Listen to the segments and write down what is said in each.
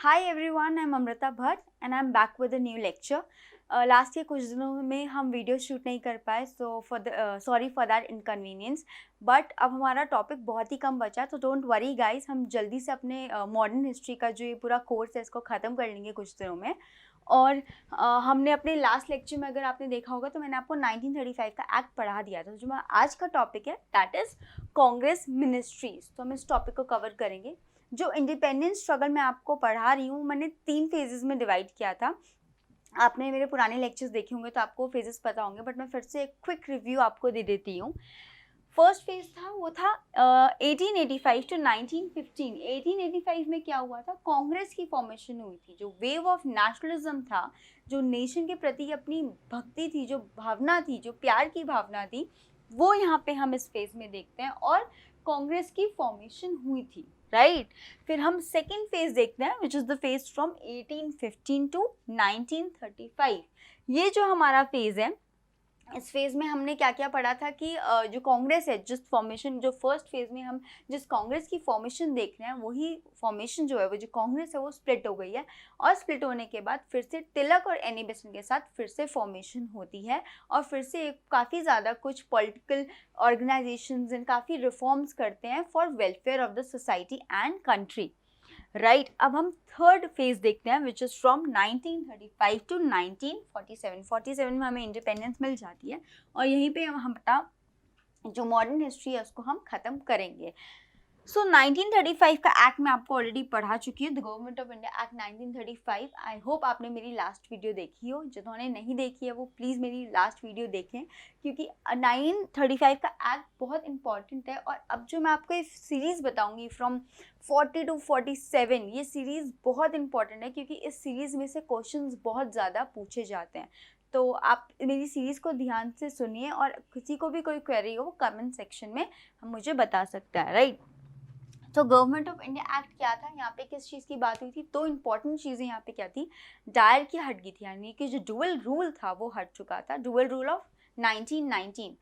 Hi everyone, I'm Amrita Bhatt and I'm back with a new lecture. Last के कुछ दिनों में हम वीडियो शूट नहीं कर पाए, so sorry for that inconvenience. But अब हमारा टॉपिक बहुत ही कम बचा है, तो डोंट वरी गाइस, हम जल्दी से अपने मॉडर्न हिस्ट्री का जो ये पूरा कोर्स है इसको ख़त्म कर लेंगे कुछ दिनों में. और हमने अपने लास्ट लेक्चर में, अगर आपने देखा होगा, तो मैंने आपको 1935 का एक्ट पढ़ा दिया था. जो आज का टॉपिक है दैट इज़ कांग्रेस मिनिस्ट्रीज. तो हम इस टॉपिक को कवर करेंगे. जो इंडिपेंडेंस स्ट्रगल मैं आपको पढ़ा रही हूँ, मैंने 3 फेजेस में डिवाइड किया था. आपने मेरे पुराने लेक्चर्स देखे होंगे तो आपको फेजेस पता होंगे, बट मैं फिर से एक क्विक रिव्यू आपको दे देती हूँ. फर्स्ट फेज था वो था 1885 टू 1915. 1885 में क्या हुआ था, कांग्रेस की फॉर्मेशन हुई थी. जो वेव ऑफ नेशनलिज्म था, जो नेशन के प्रति अपनी भक्ति थी, जो भावना थी, जो प्यार की भावना थी, वो यहाँ पे हम इस फेज में देखते हैं. और कांग्रेस की फॉर्मेशन हुई थी, राइट. फिर हम सेकेंड फेज देखते हैं which is the phase from 1815 to 1935. ये जो हमारा फेज है, इस फेज में हमने क्या क्या पढ़ा था कि जो कांग्रेस है, जिस फॉर्मेशन, जो फर्स्ट फेज में हम जिस कांग्रेस की फॉर्मेशन देख रहे हैं, वही फॉर्मेशन जो है, वो जो कांग्रेस है, वो स्प्लिट हो गई है. और स्प्लिट होने के बाद फिर से तिलक और एनी बेसेंट के साथ फिर से फॉर्मेशन होती है. और फिर से काफ़ी ज़्यादा कुछ पॉलिटिकल ऑर्गेनाइजेशंस एंड काफ़ी रिफॉर्म्स करते हैं for welfare of the society and country, right. अब हम थर्ड फेज देखते हैं विच इज़ फ्रॉम 1935 टू 1947. 47 में हमें इंडिपेंडेंस मिल जाती है और यहीं पे हम अपना जो मॉडर्न हिस्ट्री है उसको हम ख़त्म करेंगे. सो 1935 का एक्ट मैं आपको ऑलरेडी पढ़ा चुकी हूँ, the government of India act 1935. I hope आपने मेरी लास्ट वीडियो देखी हो. जिन्होंने नहीं देखी है वो प्लीज़ मेरी लास्ट वीडियो देखें, क्योंकि 1935 का एक्ट बहुत इंपॉर्टेंट है. और अब जो मैं आपको एक सीरीज़ बताऊंगी फ्रॉम 40 टू 47, ये सीरीज़ बहुत इंपॉर्टेंट है क्योंकि इस सीरीज़ में से क्वेश्चंस बहुत ज़्यादा पूछे जाते हैं. तो आप मेरी सीरीज़ को ध्यान से सुनिए और किसी को भी कोई क्वेरी हो वो कमेंट सेक्शन में हम मुझे बता सकता है, राइट. तो गवर्नमेंट ऑफ इंडिया एक्ट क्या था, यहाँ पे किस चीज़ की बात हुई थी. दो इंपॉर्टेंट चीज़ें यहाँ पे क्या थी, डायर की हट गई थी, यानी कि जो डुअल रूल था वो हट चुका था, dual rule of 1919.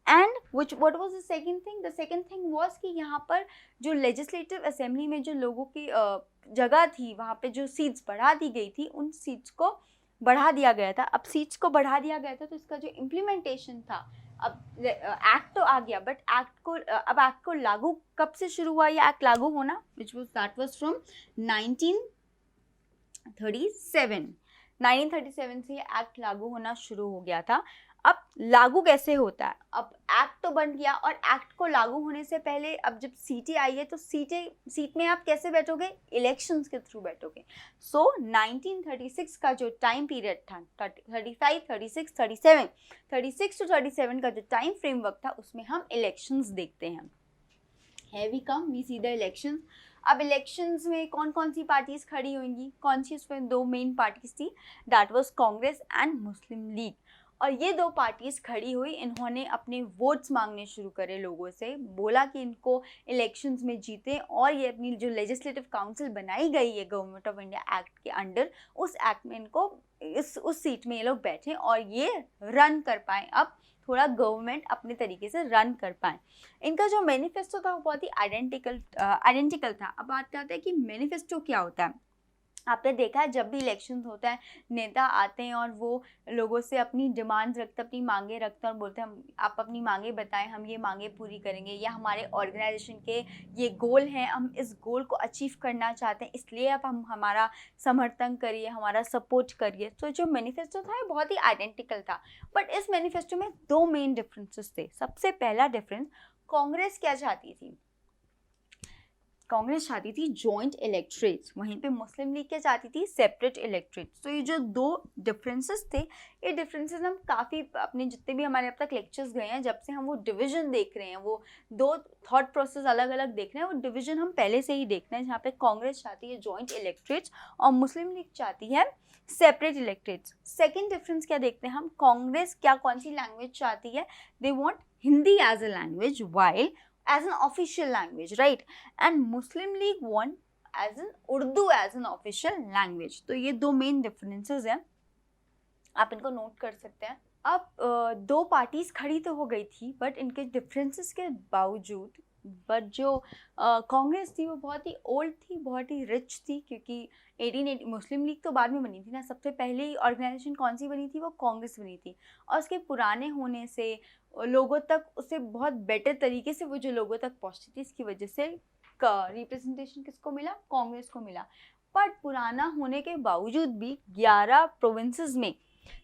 And what was the second thing, the second thing was कि यहाँ पर जो लेजिस्लेटिव असेंबली में जो लोगों की जगह थी, वहाँ पे जो सीट्स बढ़ा दी गई थी, उन सीट्स को बढ़ा दिया गया था. अब सीट्स को बढ़ा दिया गया था तो इसका जो इम्प्लीमेंटेशन था, अब एक्ट तो आ गया, बट अब एक्ट को लागू कब से शुरू हुआ, ये एक्ट लागू होना, दैट वाज फ्रॉम 1937 से ये एक्ट लागू होना शुरू हो गया था. अब लागू कैसे होता है, अब एक्ट तो बन गया और एक्ट को लागू होने से पहले अब जब सीटें आई है तो सीट में आप कैसे बैठोगे, इलेक्शंस के थ्रू बैठोगे. सो 1936 का जो टाइम पीरियड था, 35, 36, 37, 36 टू 37 का जो टाइम फ्रेमवर्क था, उसमें हम इलेक्शंस देखते हैं. है we come we see the elections. अब इलेक्शंस में कौन कौन सी पार्टीज खड़ी होंगी, कौन सी, उसमें 2 मेन पार्टीज थी, that was Congress and Muslim league. और ये 2 पार्टीज खड़ी हुई, इन्होंने अपने वोट्स मांगने शुरू करे लोगों से, बोला कि इनको इलेक्शंस में जीते. और ये अपनी जो लेजिस्लेटिव काउंसिल बनाई गई है गवर्नमेंट ऑफ इंडिया एक्ट के अंडर, उस एक्ट में इनको उस सीट में ये लोग बैठे और ये रन कर पाएँ, अब थोड़ा गवर्नमेंट अपने तरीके से रन कर पाएँ. इनका जो मैनिफेस्टो था वो बहुत ही आइडेंटिकल था. अब बात करते हैं कि मैनिफेस्टो क्या होता है. आपने देखा है जब भी इलेक्शंस होता है, नेता आते हैं और वो लोगों से अपनी डिमांड्स रखते हैं, अपनी मांगे रखते हैं और बोलते हैं आप अपनी मांगे बताएं, हम ये मांगे पूरी करेंगे, या हमारे ऑर्गेनाइजेशन के ये गोल हैं, हम इस गोल को अचीव करना चाहते हैं, इसलिए आप हम हमारा समर्थन करिए, हमारा सपोर्ट करिए. तो जो मैनिफेस्टो था ये बहुत ही आइडेंटिकल था. बट इस मैनिफेस्टो में 2 मेन डिफरेंसेस थे. सबसे पहला डिफरेंस, कांग्रेस क्या चाहती थी, कांग्रेस चाहती थी जॉइंट इलेक्ट्रेट्स, वहीं पे मुस्लिम लीग क्या चाहती थी, सेपरेट इलेक्ट्रेट्स. तो ये जो 2 डिफरेंसेस थे, ये डिफरेंसेस हम काफ़ी अपने जितने भी हमारे अब तक लेक्चर्स गए हैं, जब से हम वो डिवीजन देख रहे हैं, वो 2 थॉट प्रोसेस अलग अलग देख रहे हैं, वो डिवीजन हम पहले से ही देख रहे हैं, जहाँ पे कांग्रेस चाहती है जॉइंट इलेक्ट्रेट्स और मुस्लिम लीग चाहती है सेपरेट इलेक्ट्रेट्स. सेकेंड डिफरेंस क्या देखते हैं हम, कांग्रेस क्या कौन सी लैंग्वेज चाहती है, they want Hindi as a language while as an official language, right, and Muslim League want as an Urdu as an official language. तो ये 2 मेन डिफरेंसेस हैं, आप इनको नोट कर सकते हैं. अब 2 पार्टीज खड़ी तो हो गई थी, बट इनके डिफरेंसेस के बावजूद बट जो कांग्रेस थी वो बहुत ही ओल्ड थी, बहुत ही रिच थी, क्योंकि 1880 मुस्लिम लीग तो बाद में बनी थी ना, सबसे पहले ऑर्गेनाइजेशन कौन सी बनी थी, वो कांग्रेस बनी थी। और उसके पुराने होने से लोगों तक उसे बहुत बेटर तरीके से वो जो लोगों तक पहुंचती थी, इसकी वजह से रिप्रेजेंटेशन किसको मिला, कांग्रेस को मिला। बट पुराना होने के बावजूद भी 11 प्रोविंसेस में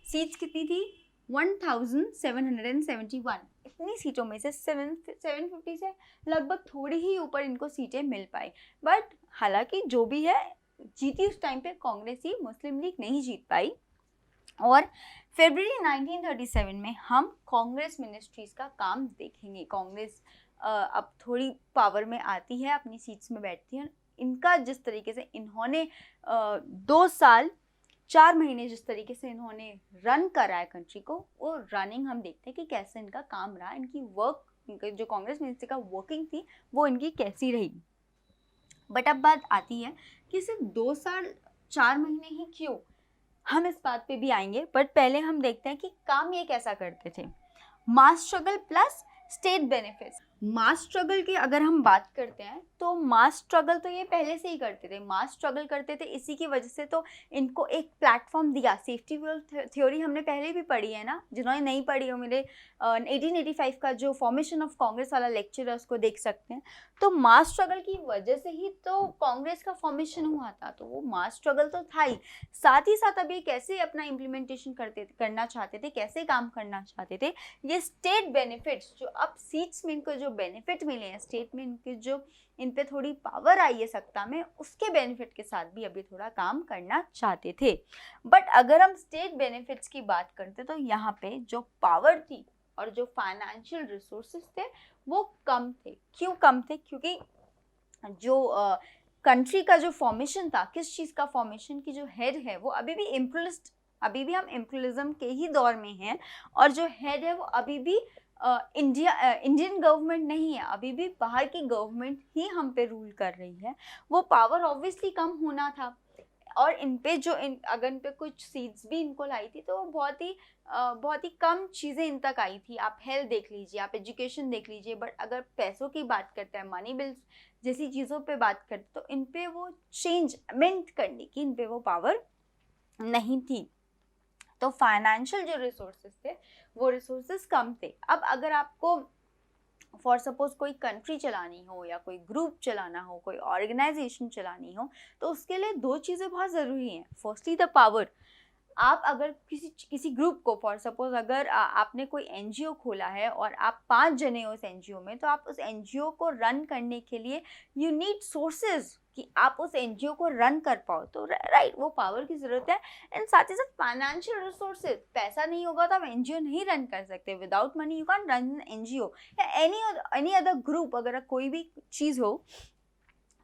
सीट्स कितनी थी, 1771। इतनी सीटों में से 750 से लगभग थोड़ी ही ऊपर इनको सीटें मिल पाई। बट हालांकि जो भी है, जीती उस टाइम पे कांग्रेस ही, मुस्लिम लीग नहीं जीत पाई। और फरवरी 1937 में हम कांग्रेस मिनिस्ट्रीज का काम देखेंगे। कांग्रेस अब थोड़ी पावर में आती है, अपनी सीट्स में बैठती है। इनका जिस तरीके से इन्होंने 2 साल 4 महीने जिस तरीके से इन्होंने रन करा है कंट्री को, वो रनिंग हम देखते हैं कि कैसे इनका काम रहा, इनकी वर्क, जो कांग्रेस मिनिस्ट्री का वर्किंग थी वो इनकी कैसी रही। बट अब बात आती है कि सिर्फ 2 साल 4 महीने ही क्यों, हम इस बात पे भी आएंगे। बट पहले हम देखते हैं कि काम ये कैसा करते थे। मास स्ट्रगल प्लस स्टेट बेनिफिट्स। मास स्ट्रगल की अगर हम बात करते हैं तो मास स्ट्रगल तो ये पहले से ही करते थे, मास स्ट्रगल करते थे, इसी की वजह से तो इनको एक प्लेटफॉर्म दिया। सेफ्टी वेल्थ थ्योरी हमने पहले भी पढ़ी है ना, जिन्होंने नहीं पढ़ी हो मेरे 1885 का जो फॉर्मेशन ऑफ कांग्रेस वाला लेक्चर है उसको देख सकते हैं। तो मास स्ट्रगल की वजह से ही तो कांग्रेस का फॉर्मेशन हुआ था, तो वो मास स्ट्रगल तो था ही। साथ ही साथ अब ये कैसे अपना इम्प्लीमेंटेशन करना चाहते थे, कैसे काम करना चाहते थे, ये स्टेट बेनिफिट्स, जो अब सीट्स में इनको जो बेनिफिट मिले हैं, स्टेट में इनके जो इन पे थोड़ी पावर आई है सत्ता में, उसके बेनिफिट के साथ भी अभी थोड़ा काम करना चाहते थे। बट अगर हम स्टेट बेनिफिट्स की बात करते तो यहाँ पे जो पावर थी और जो फाइनेंशियल रिसोर्सेज थे वो कम थे। क्यों कम थे? क्योंकि जो कंट्री का जो फॉर्मेशन था, किस चीज़ का फॉर्मेशन की जो हेड है वो अभी भी इम्पीरियलिस्ट, अभी भी हम इम्पीरियलिज्म के ही दौर में हैं, और जो हेड है वो अभी भी इंडियन गवर्नमेंट नहीं है, अभी भी बाहर की गवर्नमेंट ही हम पे रूल कर रही है। वो पावर ऑब्वियसली कम होना था, और इन पे जो अगर इन पे कुछ सीट्स भी इनको लाई थी तो वो बहुत ही कम चीज़ें इन तक आई थी। आप हेल्थ देख लीजिए, आप एजुकेशन देख लीजिए। बट अगर पैसों की बात करते हैं, मनी बिल्स जैसी चीज़ों पे बात करते, तो इन पे वो चेंजमेंट करने की इन पे वो पावर नहीं थी। तो फाइनेंशियल जो रिसोर्सेज थे वो रिसोर्सेज कम थे। अब अगर आपको फॉर सपोज कोई कंट्री चलानी हो या कोई ग्रुप चलाना हो, कोई ऑर्गेनाइजेशन चलानी हो, तो उसके लिए 2 चीज़ें बहुत ज़रूरी हैं। Firstly the power. आप अगर किसी ग्रुप को, फॉर सपोज अगर आपने कोई एनजीओ खोला है और आप 5 जने हो उस एनजीओ में, तो आप उस एनजीओ को रन करने के लिए यू नीड सोर्सेज, कि आप उस एनजीओ को रन कर पाओ। तो राइट, वो पावर की ज़रूरत है। एंड साथ ही साथ फाइनेंशियल रिसोर्सेज, पैसा नहीं होगा तो आप एनजीओ नहीं रन कर सकते। Without money you can run NGO या एनी अदर ग्रुप। अगर कोई भी चीज़ हो,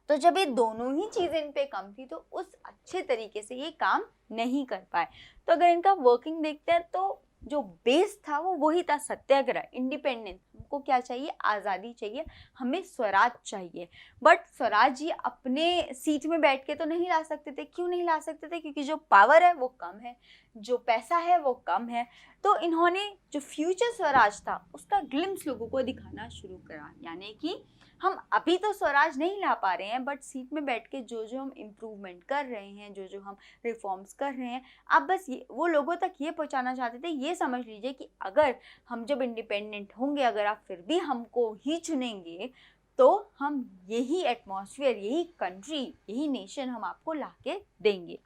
तो जब ये दोनों ही चीज़ें इन पे कम थी तो उस अच्छे तरीके से ये काम नहीं कर पाए। तो अगर इनका वर्किंग देखते हैं तो जो बेस था वो वही था, सत्याग्रह, इंडिपेंडेंस। हमको क्या चाहिए? आज़ादी चाहिए, हमें स्वराज चाहिए। बट स्वराज ये अपने सीट में बैठ के तो नहीं ला सकते थे। क्यों नहीं ला सकते थे? क्योंकि जो पावर है वो कम है, जो पैसा है वो कम है। तो इन्होंने जो फ्यूचर स्वराज था उसका ग्लिम्स लोगों को दिखाना शुरू करा, यानी कि हम अभी तो स्वराज नहीं ला पा रहे हैं, बट सीट में बैठ के जो जो हम इम्प्रूवमेंट कर रहे हैं, जो जो हम रिफॉर्म्स कर रहे हैं, आप बस वो लोगों तक ये पहुंचाना चाहते थे। ये समझ लीजिए कि अगर हम जब इंडिपेंडेंट होंगे, अगर आप फिर भी हमको ही चुनेंगे, तो हम यही एटमॉस्फेयर, यही कंट्री, यही नेशन हम आपको ला के देंगे।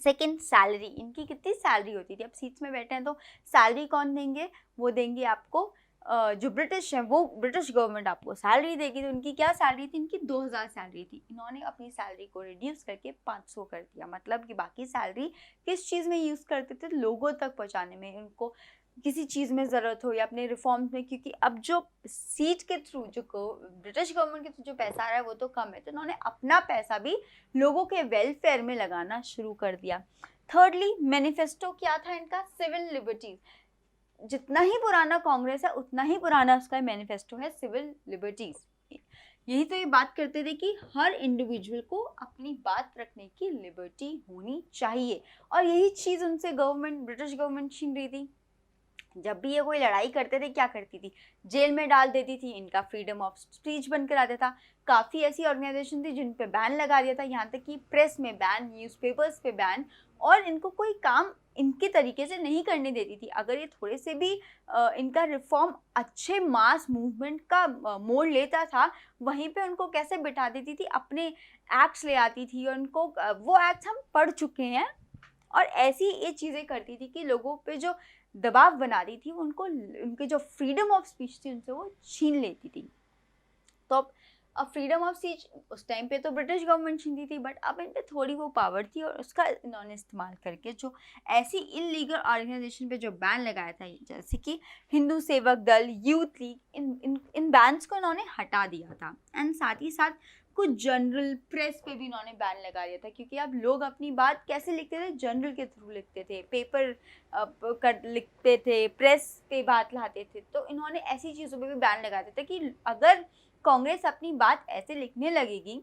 Second, salary. इनकी कितनी सैलरी होती थी? अब सीट्स में बैठे हैं तो सैलरी कौन देंगे? वो देंगे आपको जो ब्रिटिश है, वो ब्रिटिश गवर्नमेंट आपको सैलरी देगी। तो उनकी क्या सैलरी थी? इनकी 2000 सैलरी थी। इन्होंने अपनी सैलरी को रिड्यूस करके 500 कर दिया। मतलब कि बाकी सैलरी किस चीज़ में यूज़ करते थे? लोगों तक पहुंचाने में, उनको किसी चीज़ में ज़रूरत हो या अपने रिफॉर्म्स में। क्योंकि अब जो सीट के थ्रू, जो ब्रिटिश गवर्नमेंट के थ्रू जो पैसा आ रहा है वो तो कम है, तो उन्होंने अपना पैसा भी लोगों के वेलफेयर में लगाना शुरू कर दिया। थर्डली, मैनिफेस्टो क्या था इनका? Civil liberties. जितना ही पुराना कांग्रेस है उतना ही पुराना उसका मैनिफेस्टो है, सिविल लिबर्टीज। यही तो ये बात करते थे कि हर इंडिविजुअल को अपनी बात रखने की लिबर्टी होनी चाहिए, और यही चीज़ उनसे गवर्नमेंट, ब्रिटिश गवर्नमेंट छीन रही थी। जब भी ये कोई लड़ाई करते थे क्या करती थी, जेल में डाल देती थी, इनका फ्रीडम ऑफ स्पीच बंद करा देता। काफ़ी ऐसी ऑर्गेनाइजेशन थी जिन पे बैन लगा दिया था, यहाँ तक कि प्रेस में बैन, न्यूज़पेपर्स पे बैन, और इनको कोई काम इनके तरीके से नहीं करने देती थी। अगर ये थोड़े से भी इनका रिफॉर्म अच्छे मास मूवमेंट का मोड़ लेता था, वहीं पे उनको कैसे बिठा देती थी, अपने एक्ट्स ले आती थी, और उनको वो एक्ट्स हम पढ़ चुके हैं, और ऐसी ये चीज़ें करती थी कि लोगों पे जो दबाव बना रही थी उनको, उनके जो फ्रीडम ऑफ स्पीच थी उनसे वो छीन लेती थी। तो अब फ्रीडम ऑफ स्पीच उस टाइम पे तो ब्रिटिश गवर्नमेंट छीनती थी, बट अब इन पे थोड़ी वो पावर थी, और उसका इन्होंने इस्तेमाल करके जो ऐसी इलीगल ऑर्गेनाइजेशन पे जो बैन लगाया था, जैसे कि हिंदू सेवक दल, यूथ लीग, इन बैन्स को इन्होंने हटा दिया था। एंड साथ ही साथ कुछ जर्नल, प्रेस पे भी इन्होंने बैन लगा दिया था, क्योंकि अब लोग अपनी बात कैसे लिखते थे, जर्नल के थ्रू लिखते थे, पेपर कर लिखते थे, प्रेस पे बात लाते थे। तो इन्होंने ऐसी चीज़ों पे भी बैन लगा दिया था कि अगर कांग्रेस अपनी बात ऐसे लिखने लगेगी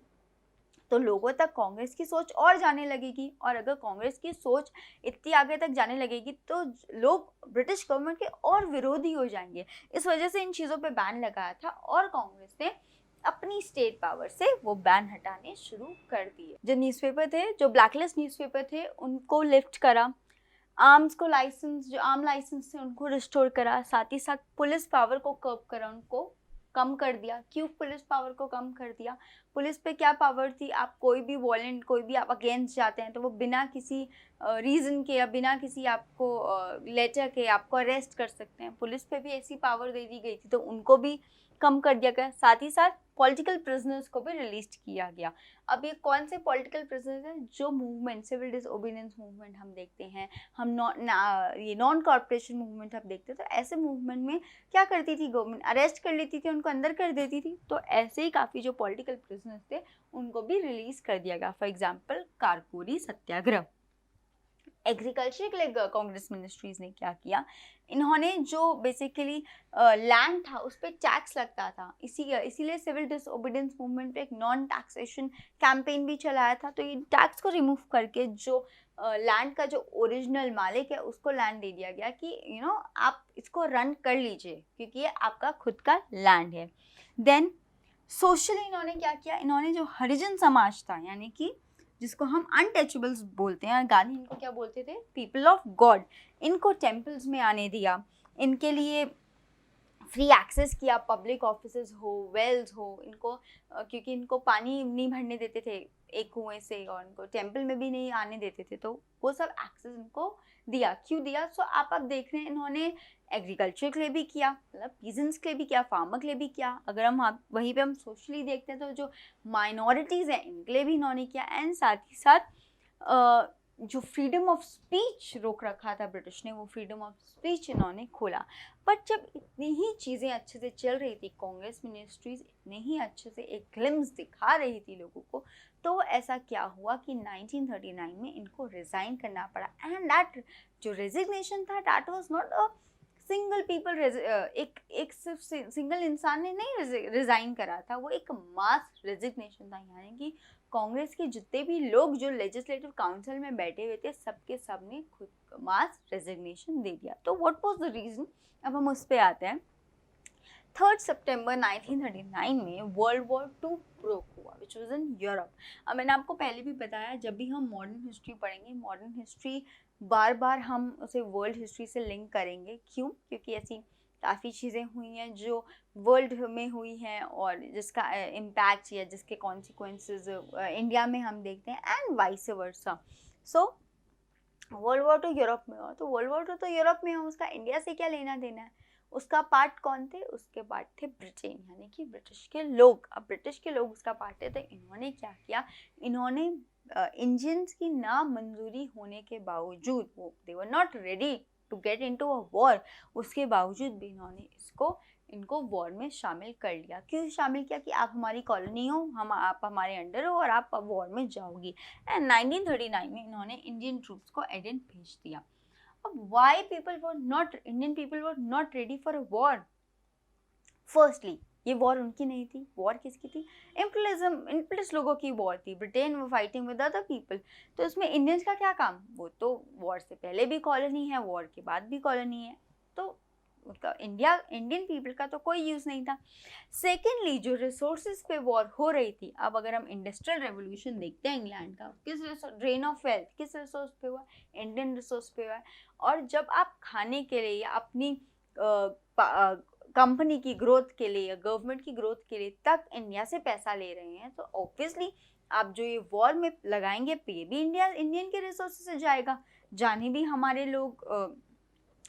तो लोगों तक कांग्रेस की सोच और जाने लगेगी, और अगर कांग्रेस की सोच इतनी आगे तक जाने लगेगी तो लोग ब्रिटिश गवर्नमेंट के और विरोधी हो जाएंगे। इस वजह से इन चीज़ों पे बैन लगाया था, और कांग्रेस ने अपनी स्टेट पावर से वो बैन हटाने शुरू कर दिए। जो न्यूज़पेपर थे, जो ब्लैकलिस्ट न्यूज़पेपर थे, उनको लिफ्ट करा, आर्म्स को लाइसेंस, जो आर्म लाइसेंस थे उनको रिस्टोर करा, साथ ही साथ पुलिस पावर को कर्ब करा, उनको कम कर दिया। क्यों पुलिस पावर को कम कर दिया? पुलिस पे क्या पावर थी, आप कोई भी वॉलेंट, कोई भी आप अगेंस्ट जाते हैं तो वो बिना किसी रीज़न के या बिना किसी आपको लेटर के आपको अरेस्ट कर सकते हैं। पुलिस पे भी ऐसी पावर दे दी गई थी, तो उनको भी कम कर दिया गया। साथ ही साथ पॉलिटिकल प्रिजनर्स को भी रिलीज किया गया। अब ये कौन से पॉलिटिकल प्रिजनर्स हैं? जो मूवमेंट, सिविल डिसओबीडियंस मूवमेंट हम देखते हैं, हम ये नॉन कॉर्पोरेशन मूवमेंट हम देखते हैं, तो ऐसे मूवमेंट में क्या करती थी गवर्नमेंट? अरेस्ट कर लेती थी, उनको अंदर कर देती थी। तो ऐसे ही काफ़ी जो पॉलिटिकल प्रिजनर्स थे उनको भी रिलीज कर दिया गया। फॉर एग्जाम्पल कारकोरी सत्याग्रह। एग्रीकल्चर के लिए कांग्रेस मिनिस्ट्रीज ने क्या किया, इन्होंने जो बेसिकली लैंड था उस पर टैक्स लगता था, इसीलिए सिविल डिसओबीडियंस मूवमेंट पे एक नॉन टैक्सेशन कैंपेन भी चलाया था। तो ये टैक्स को रिमूव करके जो लैंड का जो ओरिजिनल मालिक है उसको लैंड दे दिया गया कि आप इसको रन कर लीजिए, क्योंकि ये आपका खुद का लैंड है। देन सोशली इन्होंने क्या किया, इन्होंने जो हरिजन समाज था, यानी कि जिसको हम अनटचेबल्स बोलते हैं, गांधी इनको क्या बोलते थे? People of God. इनको टेम्पल्स में आने दिया, इनके लिए फ्री एक्सेस किया, पब्लिक ऑफिसेज हो, वेल्स हो, इनको क्योंकि इनको पानी नहीं भरने देते थे एक कुएं से, और इनको टेम्पल में भी नहीं आने देते थे, तो वो सब एक्सेस इनको दिया। क्यों दिया? सो आप अब देख रहे हैं इन्होंने एग्रीकल्चर के लिए भी किया, मतलब पीजेंट्स के लिए भी किया, फार्मर के लिए भी किया। अगर हम वहीं पे हम सोशली देखते हैं तो जो माइनॉरिटीज़ हैं इनके लिए भी इन्होंने किया। एंड साथ ही साथ जो फ्रीडम ऑफ स्पीच रोक रखा था ब्रिटिश ने, वो फ्रीडम ऑफ स्पीच इन्होंने खोला। बट जब इतनी ही चीज़ें अच्छे से चल रही थी, कांग्रेस मिनिस्ट्रीज इतने ही अच्छे से एक ग्लिम्स दिखा रही थी लोगों को, तो ऐसा क्या हुआ कि 1939 में इनको रिज़ाइन करना पड़ा। एंड दैट जो रेजिग्नेशन था, that was not a single people, एक सिर्फ सिंगल इंसान ने नहीं रिज़ाइन करा था, वो एक मास रेजिग्नेशन था। यानी कि कांग्रेस के जितने भी लोग जो लेजिस्लेटिव काउंसिल में बैठे हुए थे, सबके सब ने खुद मास रेजिग्नेशन दे दिया। तो व्हाट वाज द रीज़न? अब हम उस पर आते हैं। 3 सितंबर 1939 में वर्ल्ड वॉर 2 ब्रोक हुआ, विच वॉज इन यूरोप। अब मैंने आपको पहले भी बताया, जब भी हम मॉडर्न हिस्ट्री पढ़ेंगे, मॉडर्न हिस्ट्री बार बार हम उसे वर्ल्ड हिस्ट्री से लिंक करेंगे। क्यों? क्योंकि ऐसी काफ़ी चीज़ें हुई हैं जो वर्ल्ड में हुई हैं और जिसका इम्पैक्ट या जिसके कॉन्सिक्वेंसेस इंडिया में हम देखते हैं, and vice versa. So world war 2 Europe में हुआ, तो वर्ल्ड वॉर 2 तो यूरोप में हुआ, उसका इंडिया से क्या लेना देना है? उसका पार्ट कौन थे? उसके पार्ट थे ब्रिटेन, यानी कि ब्रिटिश के लोग। अब ब्रिटिश के लोग उसका पार्ट थे, तो इन्होंने क्या किया, इन्होंने इंडियंस की ना मंजूरी होने के बावजूद, वो they were not ready to get into a war, उसके बावजूद भी इन्होंने इनको वॉर में शामिल कर लिया। क्यों शामिल किया? कि आप हमारी कॉलोनी हो, आप हमारे अंडर हो और आप वॉर में जाओगी। एंड 1939 में इन्होंने इंडियन ट्रूप्स को एडेन भेज दिया। अब why Indian people were not ready for a war? Firstly, ये वॉर उनकी नहीं थी। वॉर किसकी थी? इम्पलिस लोगों की वॉर थी। ब्रिटेन वो फाइटिंग विद अदर पीपल। तो इसमें इंडियंस का क्या काम? वो तो वॉर से पहले भी कॉलोनी है, वॉर के बाद भी कॉलोनी है। तो इंडियन पीपल का तो कोई यूज़ नहीं था। सेकेंडली, जो रिसोर्सेज पे वॉर हो रही थी, अब अगर हम इंडस्ट्रियल रेवोल्यूशन देखते हैं इंग्लैंड का, किस ड्रेन ऑफ वेल्थ किस रिसोर्स पे हुआ? इंडियन रिसोर्स पे हुआ है। और जब आप खाने के लिए या अपनी कंपनी की ग्रोथ के लिए या गवर्नमेंट की ग्रोथ के लिए तक इंडिया से पैसा ले रहे हैं, तो ऑब्वियसली आप जो ये वॉर में लगाएंगे पे भी इंडियन के रिसोर्सेज से जाएगा। जाने भी हमारे लोग,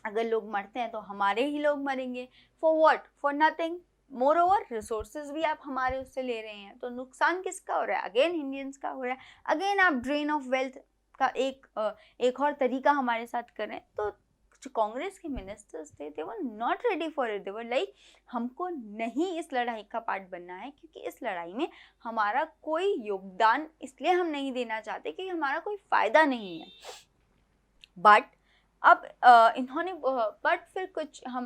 अगर लोग मरते हैं तो हमारे ही लोग मरेंगे। For what? For nothing. More over resources भी आप हमारे उससे ले रहे हैं, तो नुकसान किसका हो रहा है? अगेन इंडियंस का हो रहा है। अगेन आप ड्रेन ऑफ वेल्थ का एक और तरीका हमारे साथ करें। तो जो कांग्रेस के मिनिस्टर्स थे, they were not ready for it. They were like, हमको नहीं इस लड़ाई का पार्ट बनना है, क्योंकि इस लड़ाई में हमारा कोई योगदान इसलिए हम नहीं देना चाहते कि हमारा कोई फायदा नहीं है। बट अब इन्होंने बट फिर कुछ हम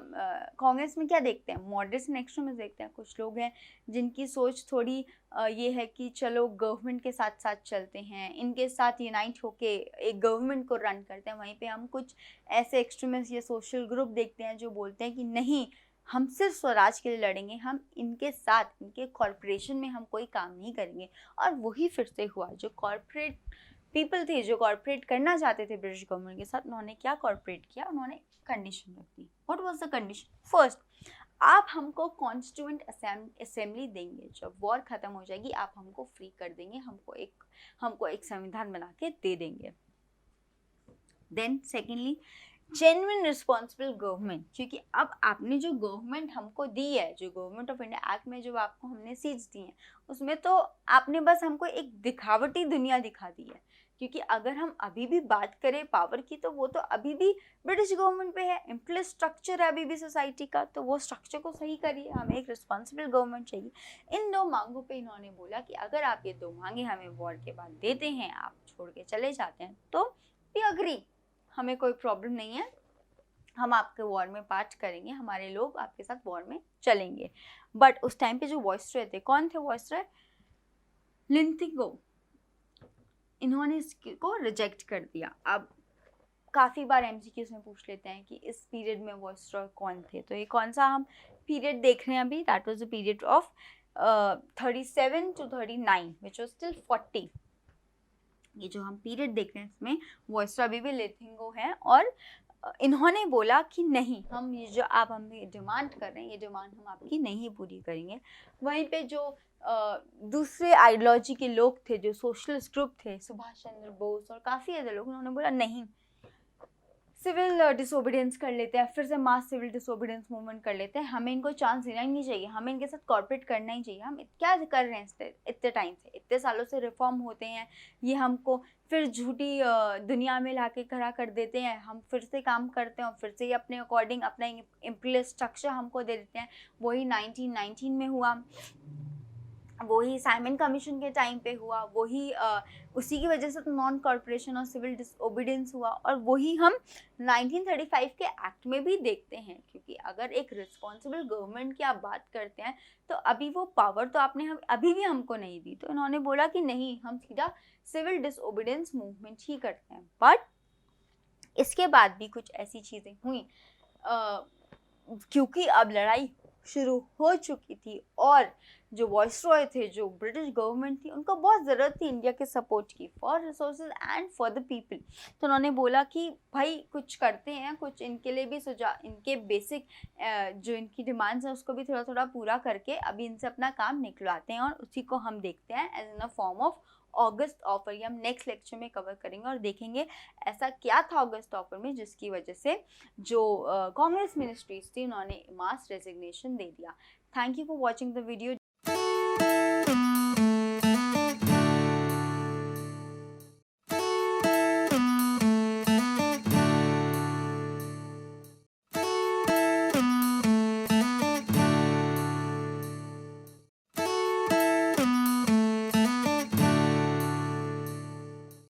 कांग्रेस में क्या देखते हैं? मॉडरेट्स एंड एक्सट्रीमिस्ट देखते हैं। कुछ लोग हैं जिनकी सोच थोड़ी ये है कि चलो गवर्नमेंट के साथ साथ चलते हैं, इनके साथ यूनाइट होके एक गवर्नमेंट को रन करते हैं। वहीं पे हम कुछ ऐसे एक्सट्रीमिस्ट या सोशल ग्रुप देखते हैं जो बोलते हैं कि नहीं, हम सिर्फ स्वराज के लिए लड़ेंगे, हम इनके साथ, इनके कॉरपोरेशन में हम कोई काम नहीं करेंगे। और वही फिर से हुआ। जो कॉरपोरेट पीपल थे, जो कॉर्पोरेट करना चाहते थे ब्रिटिश गवर्नमेंट के साथ, उन्होंने क्या कॉर्पोरेट किया? उन्होंने कंडीशन रख दी। What was the condition? First, आप हमको कॉन्स्टिट्यूएंट असेंबली देंगे, जब वॉर खत्म हो जाएगी आप हमको फ्री कर देंगे, हमको एक संविधान बना के दे देंगे। Then secondly, genuine responsible government, क्योंकि अब आपने जो गवर्नमेंट हमको दी है, जो गवर्नमेंट ऑफ इंडिया एक्ट में जो आपको हमने सीट्स दी हैं, उसमें तो आपने बस हमको एक दिखावटी दुनिया दिखा दी है। क्योंकि अगर हम अभी भी बात करें पावर की, तो वो तो अभी भी ब्रिटिश गवर्नमेंट पे है। इम्प्लिसिट स्ट्रक्चर है अभी भी सोसाइटी का, तो वो स्ट्रक्चर को सही करिए। हमें एक रिस्पॉन्सिबल गवर्नमेंट चाहिए। इन 2 मांगों पे इन्होंने बोला कि अगर आप ये 2 मांगे हमें वॉर के बाद देते हैं, आप छोड़ के चले जाते हैं, तो वी अग्री, हमें कोई प्रॉब्लम नहीं है, हम आपके वॉर में पार्ट करेंगे, हमारे लोग आपके साथ वॉर में चलेंगे। बट उस टाइम पे जो वॉइसरॉय थे, कौन थे वॉइसरॉय? लिंथिगो, इन्होंने इसको रिजेक्ट कर दिया। अब काफ़ी बार एमसीक्यूज़ में पूछ लेते हैं कि इस पीरियड में वॉइसरॉय कौन थे, तो ये कौन सा हम पीरियड देख रहे हैं अभी? That was the period of 37 to 39 which was till 40। ये जो हम पीरियड देख रहे हैं इसमें वॉइसरॉय अभी भी लिंथिगो है। और इन्होंने बोला कि नहीं, हम ये जो आप हमें डिमांड कर रहे हैं, ये डिमांड हम आपकी नहीं पूरी करेंगे। वहीं पे जो दूसरे आइडियोलॉजी के लोग थे, जो सोशलिस्ट ग्रुप थे, सुभाष चंद्र बोस और काफ़ी ऐसे लोग, उन्होंने बोला नहीं, सिविल डिसोबीडियंस कर लेते हैं, फिर से मास सिविल डिसोबीडियंस मूवमेंट कर लेते हैं, हमें इनको चांस देना ही नहीं चाहिए, हमें इनके साथ कॉर्पोरेट करना ही चाहिए। हम क्या कर रहे हैं इतने टाइम से, इतने सालों से रिफॉर्म होते हैं, ये हमको फिर झूठी दुनिया में लाके खड़ा कर देते हैं, हम फिर से काम करते हैं और फिर से ये अपने अकॉर्डिंग अपना इम्प्लिसिट स्ट्रक्चर हमको दे देते हैं। वही 1919 में हुआ, वही साइमन कमीशन के टाइम पे हुआ, वही उसी की वजह से तो नॉन कॉर्पोरेशन और सिविल डिसओबीडियंस हुआ, और वही हम 1935 के एक्ट में भी देखते हैं। क्योंकि अगर एक रिस्पॉन्सिबल गवर्नमेंट की आप बात करते हैं, तो अभी वो पावर तो आपने अभी भी हमको नहीं दी, तो इन्होंने बोला कि नहीं, हम सीधा सिविल डिसओबीडियंस मूवमेंट ही करते हैं। बट इसके बाद भी कुछ ऐसी चीज़ें हुई, क्योंकि अब लड़ाई शुरू हो चुकी थी और जो वॉइसरॉय थे, जो ब्रिटिश गवर्नमेंट थी, उनको बहुत ज़रूरत थी इंडिया के सपोर्ट की, for resources and for the people. तो उन्होंने बोला कि भाई कुछ करते हैं, कुछ इनके लिए भी इनके बेसिक जो इनकी डिमांड्स हैं उसको भी थोड़ा थोड़ा पूरा करके अभी इनसे अपना काम निकलवाते हैं, और उसी को हम देखते हैं as in a form of August offer. ये हम नेक्स्ट लेक्चर में कवर करेंगे और देखेंगे ऐसा क्या था ऑगस्ट ऑफर में जिसकी वजह से जो कांग्रेस मिनिस्ट्रीज थी उन्होंने मास रेजिग्नेशन दे दिया। Thank you for watching the video.